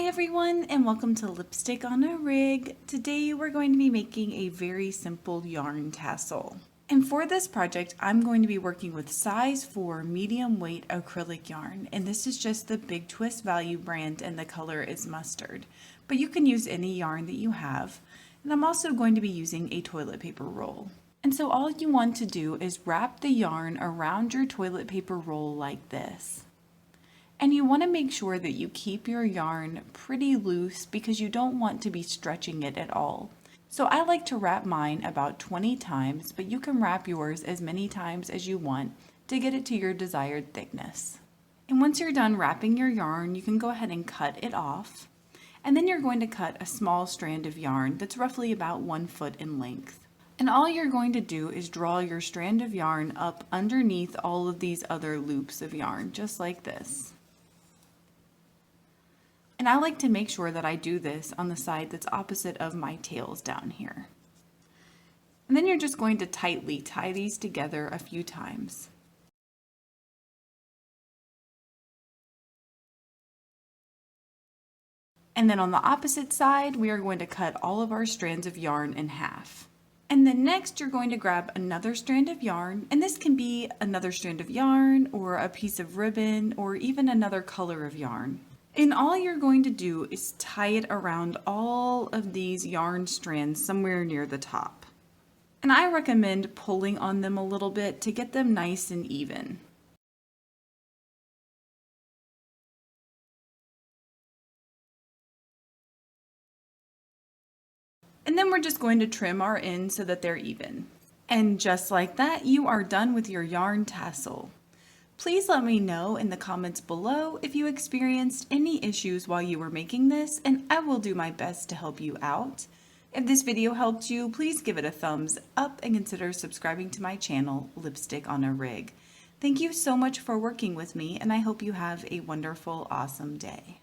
everyone, and welcome to Lipstick on a Rig. Today we're going to be making a very simple yarn tassel. And for this project, I'm going to be working with size 4 medium weight acrylic yarn, and this is just the Big Twist Value brand and the color is mustard. But you can use any yarn that you have. And I'm also going to be using a toilet paper roll. And so all you want to do is wrap the yarn around your toilet paper roll like this. And you want to make sure that you keep your yarn pretty loose because you don't want to be stretching it at all. So I like to wrap mine about 20 times, but you can wrap yours as many times as you want to get it to your desired thickness. And once you're done wrapping your yarn, you can go ahead and cut it off. And then you're going to cut a small strand of yarn that's roughly about 1 foot in length. And all you're going to do is draw your strand of yarn up underneath all of these other loops of yarn, just like this. And I like to make sure that I do this on the side that's opposite of my tails down here. And then you're just going to tightly tie these together a few times. And then on the opposite side, we are going to cut all of our strands of yarn in half. And then next, you're going to grab another strand of yarn, and this can be another strand of yarn or a piece of ribbon or even another color of yarn. And all you're going to do is tie it around all of these yarn strands somewhere near the top. And I recommend pulling on them a little bit to get them nice and even. And then we're just going to trim our ends so that they're even. And just like that, you are done with your yarn tassel. Please let me know in the comments below if you experienced any issues while you were making this, and I will do my best to help you out. If this video helped you, please give it a thumbs up and consider subscribing to my channel, Lipstick on a Rig. Thank you so much for working with me, and I hope you have a wonderful, awesome day.